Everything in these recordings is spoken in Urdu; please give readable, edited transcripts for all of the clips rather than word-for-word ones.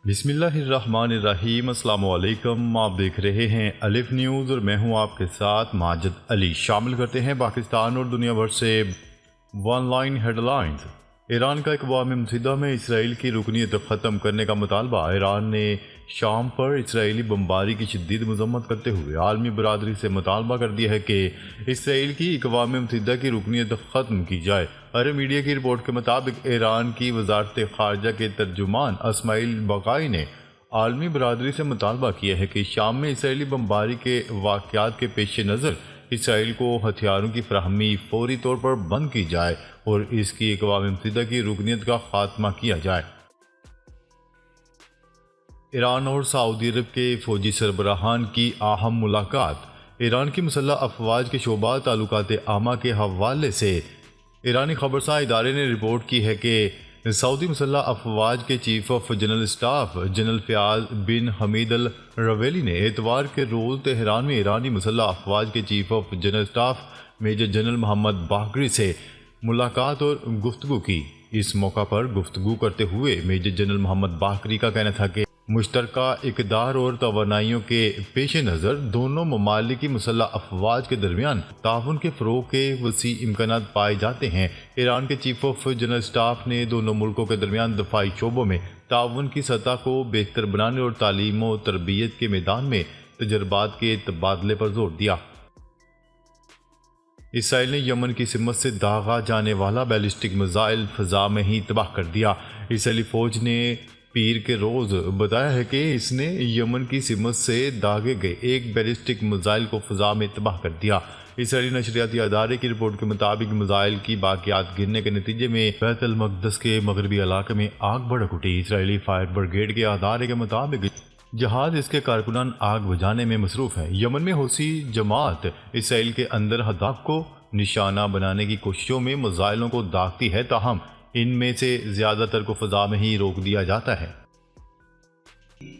بسم اللہ الرحمن الرحیم۔ السلام علیکم، آپ دیکھ رہے ہیں الف نیوز اور میں ہوں آپ کے ساتھ ماجد علی۔ شامل کرتے ہیں پاکستان اور دنیا بھر سے ون لائن ہیڈ لائنز۔ ایران کا اقوام متحدہ میں اسرائیل کی رکنیت ختم کرنے کا مطالبہ۔ ایران نے شام پر اسرائیلی بمباری کی شدید مذمت کرتے ہوئے عالمی برادری سے مطالبہ کر دیا ہے کہ اسرائیل کی اقوام متحدہ کی رکنیت ختم کی جائے۔ عرب میڈیا کی رپورٹ کے مطابق ایران کی وزارت خارجہ کے ترجمان اسماعیل بقائی نے عالمی برادری سے مطالبہ کیا ہے کہ شام میں اسرائیلی بمباری کے واقعات کے پیش نظر اسرائیل کو ہتھیاروں کی فراہمی فوری طور پر بند کی جائے اور اس کی اقوام متحدہ کی رکنیت کا خاتمہ کیا جائے۔ ایران اور سعودی عرب کے فوجی سربراہان کی اہم ملاقات۔ ایران کی مسلح افواج کے شعبہ تعلقات عامہ کے حوالے سے ایرانی خبرساں ادارے نے رپورٹ کی ہے کہ سعودی مسلح افواج کے chief of general staff general Fayyad bin Hamid Alruwaili نے اتوار کے روز تہران میں ایرانی مسلح افواج کے chief of general staff major general Mohammad Bagheri سے ملاقات اور گفتگو کی۔ اس موقع پر گفتگو کرتے ہوئے میجر جنرل محمد باقری کا کہنا تھا کہ مشترکہ اقدار اور توانائیوں کے پیش نظر دونوں ممالک کی مسلح افواج کے درمیان تعاون کے فروغ کے وسیع امکانات پائے جاتے ہیں۔ ایران کے چیف آف جنرل اسٹاف نے دونوں ملکوں کے درمیان دفاعی شعبوں میں تعاون کی سطح کو بہتر بنانے اور تعلیم و تربیت کے میدان میں تجربات کے تبادلے پر زور دیا۔ اسرائیل نے یمن کی سمت سے داغا جانے والا بیلسٹک میزائل فضا میں ہی تباہ کر دیا۔ اسرائیلی فوج نے پیر کے روز بتایا ہے کہ اس نے یمن کی سمت سے داغے گئے ایک بیلسٹک میزائل کو فضا میں تباہ کر دیا۔ اسرائیلی نشریاتی ادارے کی رپورٹ کے مطابق میزائل کی باقیات گرنے کے نتیجے میں بیت المقدس کے مغربی علاقے میں آگ بھڑک اٹھی۔ اسرائیلی فائر بریگیڈ کے ادارے کے مطابق جہاز اس کے کارکنان آگ بجھانے میں مصروف ہیں۔ یمن میں حوثی جماعت اسرائیل کے اندر اہداف کو نشانہ بنانے کی کوششوں میں میزائلوں کو داغتی ہے، تاہم ان میں سے زیادہ تر کو فضا میں ہی روک دیا جاتا ہے۔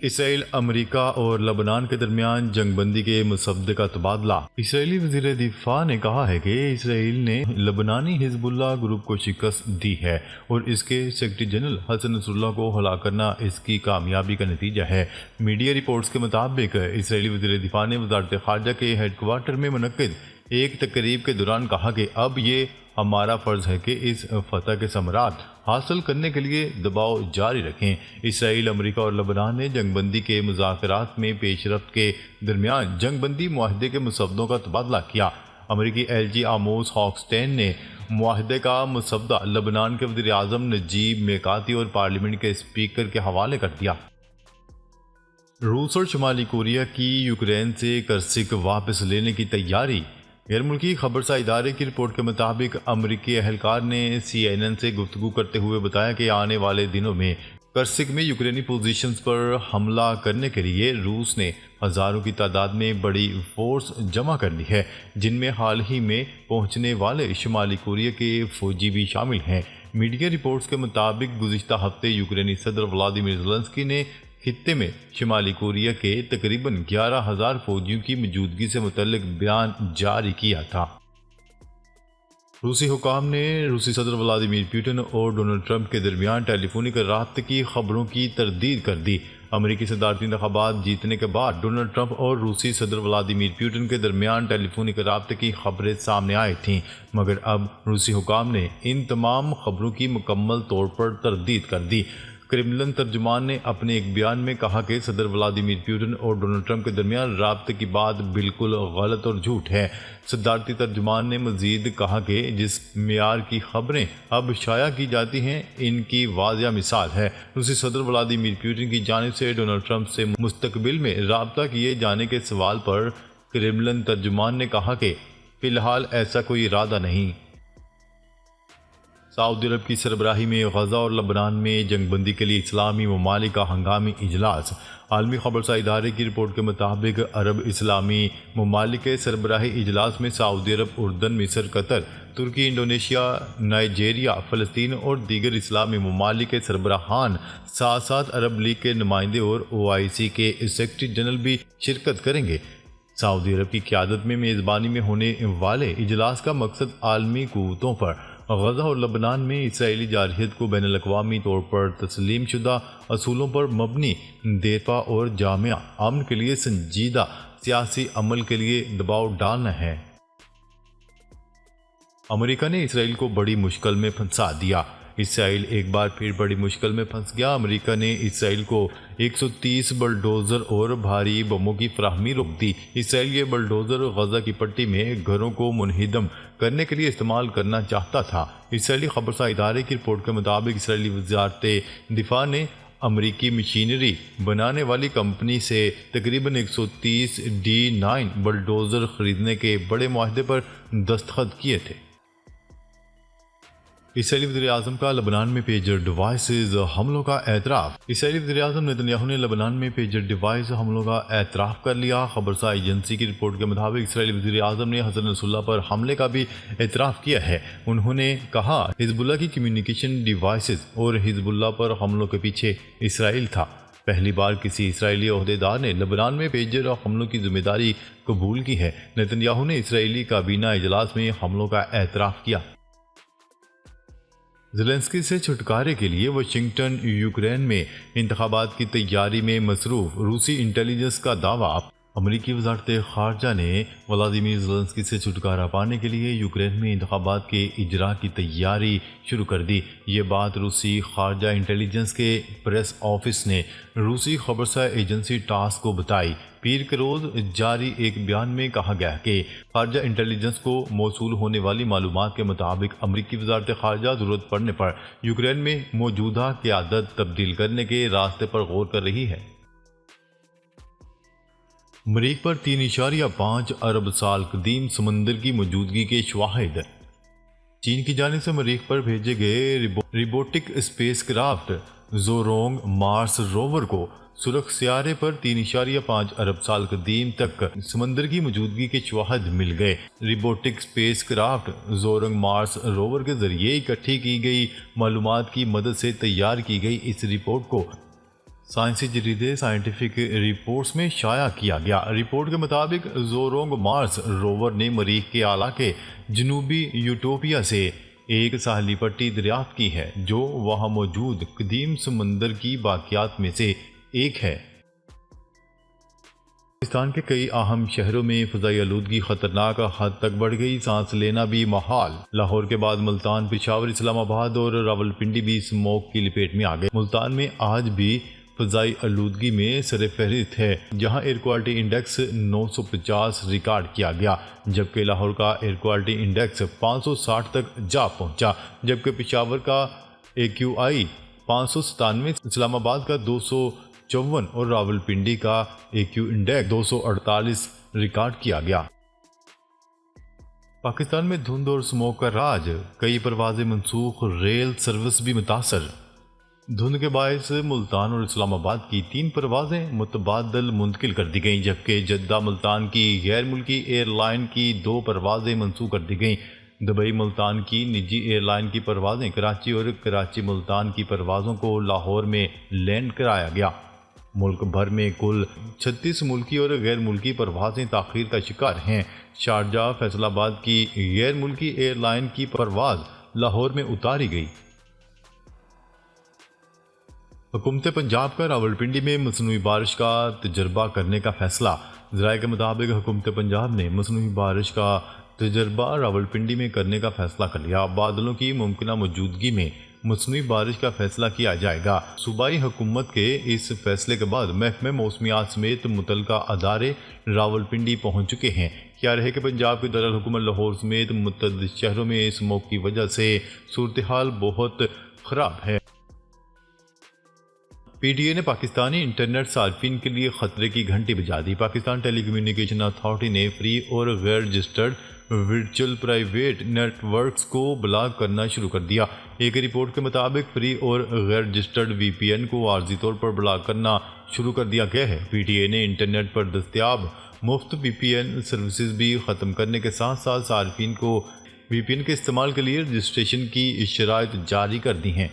اسرائیل، امریکہ اور لبنان کے درمیان جنگ بندی کے مسودے کا تبادلہ۔ اسرائیلی وزیر دفاع نے کہا ہے کہ اسرائیل نے لبنانی حزب اللہ گروپ کو شکست دی ہے اور اس کے سیکرٹری جنرل حسن نصر اللہ کو ہلاک کرنا اس کی کامیابی کا نتیجہ ہے۔ میڈیا رپورٹس کے مطابق اسرائیلی وزیر دفاع نے وزارت خارجہ کے ہیڈ کوارٹر میں منعقد ایک تقریب کے دوران کہا کہ اب یہ ہمارا فرض ہے کہ اس فتح کے ثمرات حاصل کرنے کے لیے دباؤ جاری رکھیں۔ اسرائیل، امریکہ اور لبنان نے جنگ بندی کے مذاکرات میں پیش رفت کے درمیان جنگ بندی معاہدے کے مسودوں کا تبادلہ کیا۔ امریکی ایل جی آموس ہاکسٹین نے معاہدے کا مسودہ لبنان کے وزیر اعظم نجیب میکاتی اور پارلیمنٹ کے اسپیکر کے حوالے کر دیا۔ روس اور شمالی کوریا کی یوکرین سے کرسک واپس لینے کی تیاری۔ غیر ملکی خبرساں ادارے کی رپورٹ کے مطابق امریکی اہلکار نے سی این این سے گفتگو کرتے ہوئے بتایا کہ آنے والے دنوں میں کرسک میں یوکرینی پوزیشنز پر حملہ کرنے کے لیے روس نے ہزاروں کی تعداد میں بڑی فورس جمع کر لی ہے، جن میں حال ہی میں پہنچنے والے شمالی کوریا کے فوجی بھی شامل ہیں۔ میڈیا رپورٹس کے مطابق گزشتہ ہفتے یوکرینی صدر ولادیمیر زیلنسکی نے خطے میں شمالی کوریا کے تقریباً 11,000 فوجیوں کی موجودگی سے متعلق بیان جاری کیا تھا۔ روسی حکام نے روسی صدر ولادیمیر پوٹن اور ڈونلڈ ٹرمپ کے درمیان ٹیلی فونک رابطے کی خبروں کی تردید کر دی۔ امریکی صدارتی انتخابات جیتنے کے بعد ڈونلڈ ٹرمپ اور روسی صدر ولادیمیر پوٹن کے درمیان ٹیلی فونک رابطے کی خبریں سامنے آئی تھیں، مگر اب روسی حکام نے ان تمام خبروں کی مکمل طور پر تردید کر دی۔ کرملن ترجمان نے اپنے ایک بیان میں کہا کہ صدر ولادیمیر پوٹن اور ڈونلڈ ٹرمپ کے درمیان رابطے کی بات بالکل غلط اور جھوٹ ہے۔ صدارتی ترجمان نے مزید کہا کہ جس معیار کی خبریں اب شائع کی جاتی ہیں، ان کی واضح مثال ہے۔ روسی صدر ولادیمیر پوٹن کی جانب سے ڈونلڈ ٹرمپ سے مستقبل میں رابطہ کیے جانے کے سوال پر کرملن ترجمان نے کہا کہ فی الحال ایسا کوئی ارادہ نہیں۔ سعودی عرب کی سربراہی میں غزہ اور لبنان میں جنگ بندی کے لیے اسلامی ممالک کا ہنگامی اجلاس۔ عالمی خبرساں ادارے کی رپورٹ کے مطابق عرب اسلامی ممالک کے سربراہی اجلاس میں سعودی عرب، اردن، مصر، قطر، ترکی، انڈونیشیا، نائجیریا، فلسطین اور دیگر اسلامی ممالک کے سربراہان، ساتھ ساتھ عرب لیگ کے نمائندے اور OIC کے سیکرٹری جنرل بھی شرکت کریں گے۔ سعودی عرب کی قیادت میں میزبانی میں ہونے والے اجلاس کا مقصد عالمی قوتوں پر غزہ اور لبنان میں اسرائیلی جارحیت کو بین الاقوامی طور پر تسلیم شدہ اصولوں پر مبنی دفاع اور جامع امن کے لیے سنجیدہ سیاسی عمل کے لیے دباؤ ڈالنا ہے۔ امریکہ نے اسرائیل کو بڑی مشکل میں پھنسا دیا۔ اسرائیل ایک بار پھر بڑی مشکل میں پھنس گیا۔ امریکہ نے اسرائیل کو 130 بلڈوزر اور بھاری بموں کی فراہمی روک دی۔ اسرائیل یہ بلڈوزر غزہ کی پٹی میں گھروں کو منہدم کرنے کے لیے استعمال کرنا چاہتا تھا۔ اسرائیلی خبرساں ادارے کی رپورٹ کے مطابق اسرائیلی وزارت دفاع نے امریکی مشینری بنانے والی کمپنی سے تقریباً 130 D9 بلڈوزر خریدنے کے بڑے معاہدے پر دستخط کیے تھے۔ اسرائیلی وزیراعظم کا لبنان میں پیجر ڈیوائسز حملوں کا اعتراف۔ اسرائیلی وزیراعظم نیتن یاہو نے لبنان میں پیجر ڈیوائس حملوں کا اعتراف کر لیا۔ خبرساں ایجنسی کی رپورٹ کے مطابق اسرائیلی وزیراعظم نے حسن نصر اللہ پر حملے کا بھی اعتراف کیا ہے۔ انہوں نے کہا حزب اللہ کی کمیونیکیشن ڈیوائسز اور حزب اللہ پر حملوں کے پیچھے اسرائیل تھا۔ پہلی بار کسی اسرائیلی عہدیدار نے لبنان میں پیجر حملوں کی ذمہ داری قبول کی ہے۔ نیتن یاہو نے اسرائیلی کابینہ اجلاس میں حملوں کا اعتراف کیا۔ زیلنسکی سے چھٹکارے کے لیے واشنگٹن یوکرین میں انتخابات کی تیاری میں مصروف، روسی انٹیلیجنس کا دعویٰ۔ امریکی وزارت خارجہ نے ولادیمیر زیلنسکی سے چھٹکارا پانے کے لیے یوکرین میں انتخابات کے اجراء کی تیاری شروع کر دی۔ یہ بات روسی خارجہ انٹیلیجنس کے پریس آفس نے روسی خبرساں ایجنسی ٹاس کو بتائی۔ پیر کے روز جاری ایک بیان میں کہا گیا کہ خارجہ انٹیلیجنس کو موصول ہونے والی معلومات کے مطابق امریکی وزارت خارجہ ضرورت پڑنے پر یوکرین میں موجودہ قیادت تبدیل کرنے کے راستے پر غور کر رہی ہے۔ مریخ پر 3.5 ارب سال قدیم سمندر کی موجودگی کے شواہد۔ چین کی جانب سے مریخ پر بھیجے گئے روبوٹک اسپیس کرافٹ زورونگ مارس روور کو سرخ سیارے پر 3.5 ارب سال قدیم تک سمندر کی موجودگی کے شواہد مل گئے۔ روبوٹک اسپیس کرافٹ زورونگ مارس روور کے ذریعے اکٹھی کی گئی معلومات کی مدد سے تیار کی گئی اس رپورٹ کو سائنسی جریدے سائنٹیفک رپورٹس میں شائع کیا گیا۔ رپورٹ کے مطابق زورونگ مارس روور نے مریخ کے علاقے جنوبی یوٹوپیا سے ایک ساحلی پٹی دریافت کی ہے جو وہاں موجود قدیم سمندر کی باقیات میں سے ایک ہے۔ پاکستان کے کئی اہم شہروں میں فضائی آلودگی خطرناک حد تک بڑھ گئی، سانس لینا بھی محال۔ لاہور کے بعد ملتان، پشاور، اسلام آباد اور راولپنڈی بھی اسموگ کی لپیٹ میں آ گئے۔ ملتان میں آج بھی فضائی آلودگی میں سر فہرست ہے، جہاں ایئر کوالٹی انڈیکس 950 ریکارڈ کیا گیا، جبکہ لاہور کا ایئر کوالٹی انڈیکس 560 تک جا پہنچا، جبکہ پشاور کا AQI 597، اسلام آباد کا 254 اور راولپنڈی کا AQ انڈیکس 248 ریکارڈ کیا گیا۔ پاکستان میں دھند اور اسموگ کا راج، کئی پروازیں منسوخ، ریل سروس بھی متاثر۔ دھند کے باعث ملتان اور اسلام آباد کی 3 پروازیں متبادل منتقل کر دی گئیں، جبکہ جدہ ملتان کی غیر ملکی ایئر لائن کی 2 پروازیں منسوخ کر دی گئیں۔ دبئی ملتان کی نجی ایئر لائن کی پروازیں کراچی اور کراچی ملتان کی پروازوں کو لاہور میں لینڈ کرایا گیا۔ ملک بھر میں کل 36 ملکی اور غیر ملکی پروازیں تاخیر کا شکار ہیں۔ شارجہ فیصل آباد کی غیر ملکی ایئر لائن کی پرواز لاہور میں اتاری گئی۔ حکومت پنجاب کا راولپنڈی میں مصنوعی بارش کا تجربہ کرنے کا فیصلہ۔ ذرائع کے مطابق حکومت پنجاب نے مصنوعی بارش کا تجربہ راولپنڈی میں کرنے کا فیصلہ کر لیا۔ بادلوں کی ممکنہ موجودگی میں مصنوعی بارش کا فیصلہ کیا جائے گا۔ صوبائی حکومت کے اس فیصلے کے بعد محکمہ موسمیات سمیت متعلقہ ادارے راولپنڈی پہنچ چکے ہیں۔ کیا رہے کہ پنجاب کے دارالحکومت لاہور سمیت متعدد شہروں میں اسموگ کی وجہ سے صورتحال بہت خراب ہے۔ PTI نے پاکستانی انٹرنیٹ صارفین کے لیے خطرے کی گھنٹی بجا دی۔ پاکستان ٹیلی کمیونیکیشن اتھارٹی نے فری اور غیر registered virtual private networks کو بلاک کرنا شروع کر دیا۔ ایک رپورٹ کے مطابق فری اور غیر رجسٹرڈ VPN کو عارضی طور پر بلاک کرنا شروع کر دیا گیا ہے۔ PTI نے انٹرنیٹ پر دستیاب مفت VPN سروسز بھی ختم کرنے کے ساتھ ساتھ صارفین کو VPN کے استعمال کے لیے رجسٹریشن کی شرائط جاری کر دی ہیں۔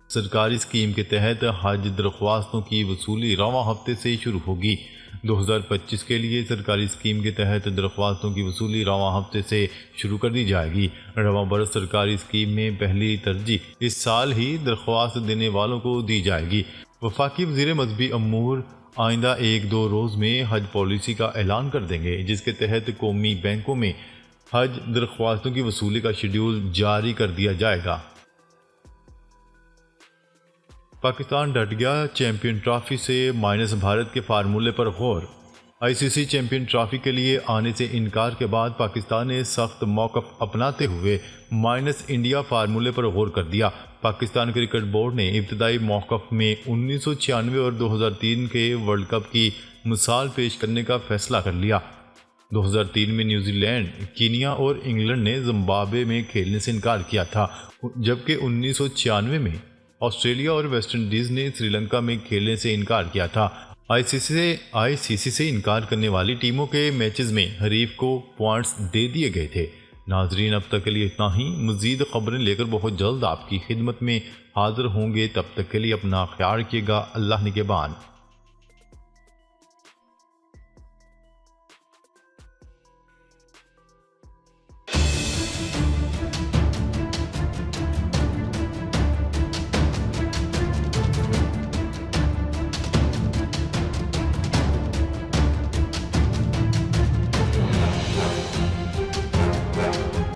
سرکاری اسکیم کے تحت حج درخواستوں کی وصولی رواں ہفتے سے شروع ہوگی۔ 2025 کے لیے سرکاری اسکیم کے تحت درخواستوں کی وصولی رواں ہفتے سے شروع کر دی جائے گی۔ رواں برس سرکاری اسکیم میں پہلی ترجیح اس سال ہی درخواست دینے والوں کو دی جائے گی۔ وفاقی وزیر مذہبی امور آئندہ 1-2 روز میں حج پالیسی کا اعلان کر دیں گے، جس کے تحت قومی بینکوں میں حج درخواستوں کی وصولی کا شیڈول جاری کر دیا جائے گا۔ پاکستان ڈٹ گیا، چیمپئن ٹرافی سے مائنس بھارت کے فارمولے پر غور۔ ICC چیمپئن ٹرافی کے لیے آنے سے انکار کے بعد پاکستان نے سخت موقف اپناتے ہوئے مائنس انڈیا فارمولے پر غور کر دیا۔ پاکستان کرکٹ بورڈ نے ابتدائی موقف میں 1996 اور 2003 کے ورلڈ کپ کی مثال پیش کرنے کا فیصلہ کر لیا۔ 2003 میں نیوزی لینڈ، کینیا اور انگلینڈ نے زمبابوے میں کھیلنے سے انکار کیا تھا، جبکہ 1996 میں آسٹریلیا اور ویسٹ انڈیز نے سری لنکا میں کھیلنے سے انکار کیا تھا۔ ICC سے انکار کرنے والی ٹیموں کے میچز میں حریف کو پوائنٹس دے دیے گئے تھے۔ ناظرین، اب تک کے لیے اتنا ہی۔ مزید خبریں لے کر بہت جلد آپ کی خدمت میں حاضر ہوں گے، تب تک کے لیے اپنا خیال رکھیے گا۔ اللہ نگہبان۔